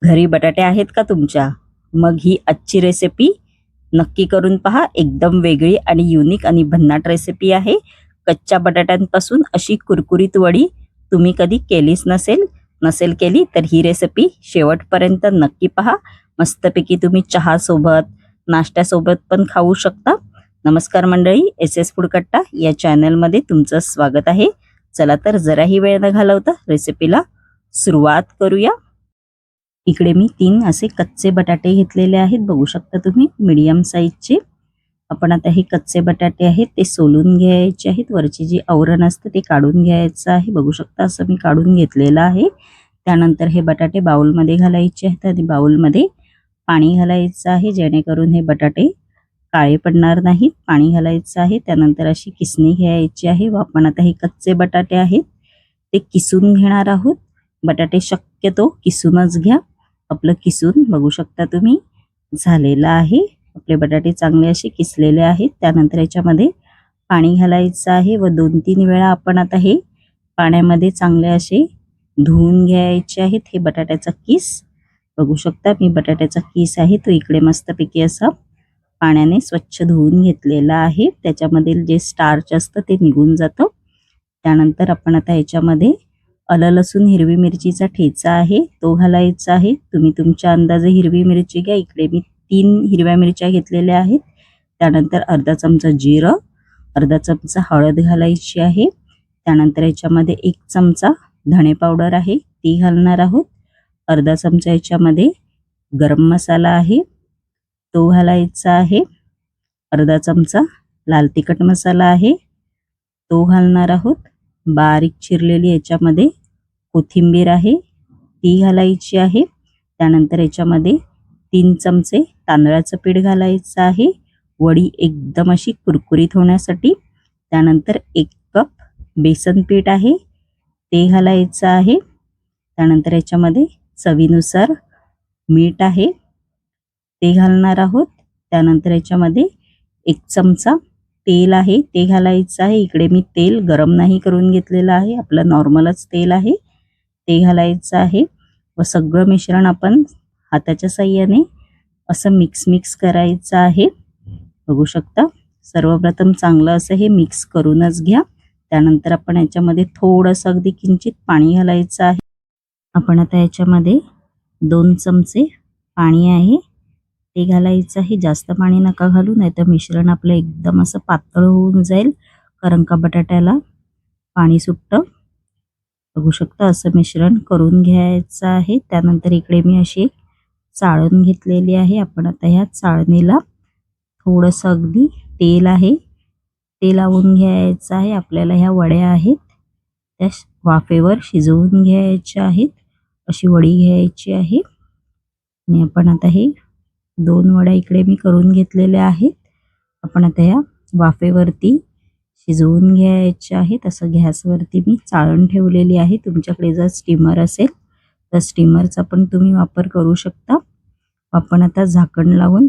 घरी बटाटे आहेत का तुमच्या? मग ही आजची रेसिपी नक्की करून पहा. एकदम वेगळी आणि युनिक आणि भन्नाट रेसिपी आहे. कच्च्या बटाट्यांपासून अशी कुरकुरीत वडी तुम्ही कधी केलीच नसेल केली तर ही रेसिपी शेवटपर्यंत नक्की पहा. मस्तपैकी तुम्ही चहासोबत, नाश्त्यासोबत पण खाऊ शकता. नमस्कार मंडळी, एस एस फूड कट्टा या चॅनलमध्ये तुमचं स्वागत आहे. चला तर जराही वेळ न घालवता रेसिपीला सुरुवात करूया. इकडे मी 3 असे कच्चे बटाटे घेतलेले आहेत. बघू शकता तुम्ही मीडियम साईजचे. आपण आता हे कच्चे बटाटे आहेत ते सोलून घ्यायचे आहेत. वरची जी आवरण असते ते काढून घ्यायचं आहे. बघू शकता असं मी काढून घेतलेलं आहे. त्यानंतर हे बटाटे बाउलमध्ये घालायचे आहेत आणि बाउलमध्ये पाणी घालायचं आहे, जेणेकरून हे बटाटे काळे पडणार नाहीत. पाणी घालायचं आहे. त्यानंतर अशी किसणी घ्यायची आहे व आपण आता हे कच्चे बटाटे आहेत ते किसून घेणार आहोत. बटाटे शक्यतो किसूनच घ्या. आपलं किसून बघू शकता तुम्ही झालेलं आहे. आपले बटाटे चांगले असे किसलेले आहेत. त्यानंतर याच्यामध्ये पाणी घालायचं आहे व 2-3 वेळा आपण आता हे पाण्यामध्ये चांगले असे धुवून घ्यायचे आहेत. हे बटाट्याचा किस बघू शकता, मी बटाट्याचा किस आहे तो इकडे मस्तपैकी असा पाण्याने स्वच्छ धुवून घेतलेला आहे. त्याच्यामधील जे स्टार्च असतं ते निघून जातं. त्यानंतर आपण आता याच्यामध्ये आलं लसूण हिरवी मिरचीचा ठेचा आहे तो घालायचा आहे. तुम्ही तुमच्या अंदाजे हिरवी मिरची घ्या. इकडे मी 3 हिरव्या मिरच्या घेतलेल्या आहेत. त्यानंतर अर्धा चमचा जिरं, अर्धा चमचा हळद घालायची आहे. त्यानंतर याच्यामध्ये 1 चमचा धणे पावडर आहे ती घालणार आहोत. अर्धा चमचा याच्यामध्ये गरम मसाला आहे तो घालायचा आहे. अर्धा चमचा लाल तिखट मसाला आहे तो घालणार आहोत. बारीक चिरलेली याच्यामध्ये कोथिंबीर आहे ती घालायची आहे. त्यानंतर याच्यामध्ये 3 चमचे तांदळाचं पीठ घालायचं आहे वडी एकदम अशी कुरकुरीत होण्यासाठी. त्यानंतर 1 कप बेसन पीठ आहे ते घालायचं आहे. त्यानंतर याच्यामध्ये चवीनुसार मीठ आहे ते घालणार आहोत. त्यानंतर याच्यामध्ये 1 चमचा तेल आहे ते घालायचं आहे. इकडे मी तेल गरम नाही करून घेतलेलं आहे, आपलं नॉर्मलच तेल आहे ते घालायचं आहे व सगळं मिश्रण आपण हाताच्या साहाय्याने असं मिक्स करायचं आहे. बघू शकता सर्वप्रथम चांगलं असं हे मिक्स करूनच घ्या. त्यानंतर आपण याच्यामध्ये थोडंसं अगदी किंचित पाणी घालायचं आहे. आपण आता याच्यामध्ये 2 चमचे पाणी आहे ते घालायचं आहे. जास्त पाणी नका घालू, नाही तर मिश्रण आपलं एकदम असं पातळ होऊन जाईल, कारण का बटाट्याला पाणी सुटतं. बघू शकता असं मिश्रण करून घ्यायचं आहे. त्यानंतर इकडे मी अशी चाळण घेतलेली आहे. आपण आता ह्या चाळणीला थोडंसं अगदी तेल आहे ते लावून घ्यायचं आहे. आपल्याला ह्या वड्या आहेत त्या वाफेवर शिजवून घ्यायच्या आहेत. अशी वडी घ्यायची आहे आणि आपण आता हे 2 वड्या इकडे मी करून घेतलेल्या आहेत. आपण आता ह्या वाफेवरती शिजवून घ्यायचे आहेत. असं गॅसवरती मी चाळण ठेवलेली आहे. तुमच्याकडे जर स्टीमर असेल तर स्टीमरचा पण तुम्ही वापर करू शकता. आपण आता झाकण लावून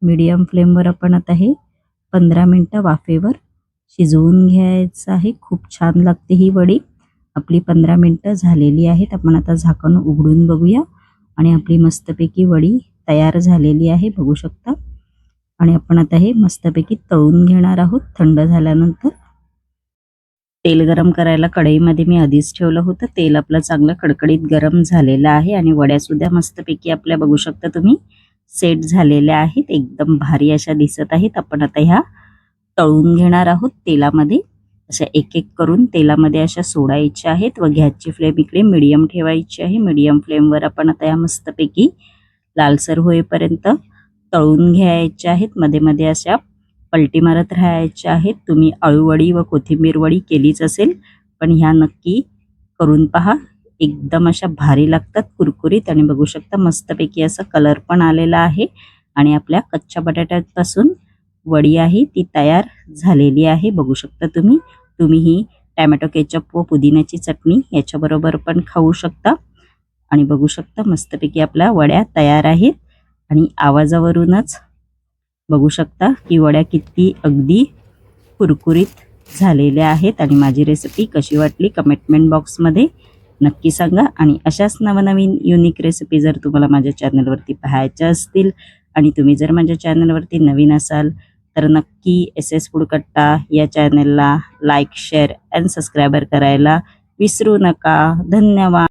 मीडियम फ्लेमवर आपण आता हे 15 मिनटं वाफेवर शिजवून घ्यायचं आहे. खूप छान लागते ही वडी. आपली 15 मिनटं झालेली आहेत. आपण आता झाकण उघडून बघूया आणि आपली मस्तपैकी वडी तयार झालेली आहे बघू शकता. आणि आपण आता हे मस्तपैकी तळून घेणार आहोत. थंड झाल्यानंतर तेल गरम करायला कढईमध्ये मी आधीच ठेवलं होतं. तेल आपलं चांगलं कडकडीत गरम झालेलं आहे आणि वड्या सुद्धा मस्तपैकी आपल्या बघू शकता तुम्ही सेट झालेल्या आहेत. एकदम भारी अशा दिसत आहेत. आपण आता ह्या तळून घेणार आहोत तेलामध्ये. अशा एक एक करून तेलामध्ये अशा सोडायच्या आहेत व गॅसची फ्लेम इकडे मीडियम ठेवायची आहे. मीडियम फ्लेमवर आपण आता या मस्तपैकी लालसर होईपर्यंत तळून घ्यायच्या आहेत. मध्ये मध्ये अशा पलटी मारत राहायच्या आहेत. तुम्ही अळूवडी व कोथिंबीर वडी केलीच असेल, पण ह्या नक्की करून पहा. एकदम अशा भारी लागतात, कुरकुरीत. आणि बघू शकता मस्तपैकी असा कलर पण आलेला आहे आणि आपल्या कच्च्या बटाट्यापासून वडी आहे ती तयार झालेली आहे. बघू शकता तुम्ही ही टॅमॅटो केचप व पुदिन्याची चटणी याच्याबरोबर पण खाऊ शकता. आणि बघू शकता मस्तपैकी आपल्या वड्या तयार आहेत. आणि आवाजावरूनच बघू शकता की वड्या किती अगदी कुरकुरीत झालेल्या आहेत. आणि माझी रेसिपी कशी वाटली कमेंट बॉक्समध्ये नक्की सांगा. आणि अशाच नवनवीन युनिक रेसिपी जर तुम्हाला माझ्या चॅनलवरती पाहायच्या असतील आणि तुम्ही जर माझ्या चॅनलवरती नवीन असाल तर नक्की एस एस फूड कट्टा या चॅनलला लाईक, शेअर अँड सबस्क्रायबर करायला विसरू नका. धन्यवाद.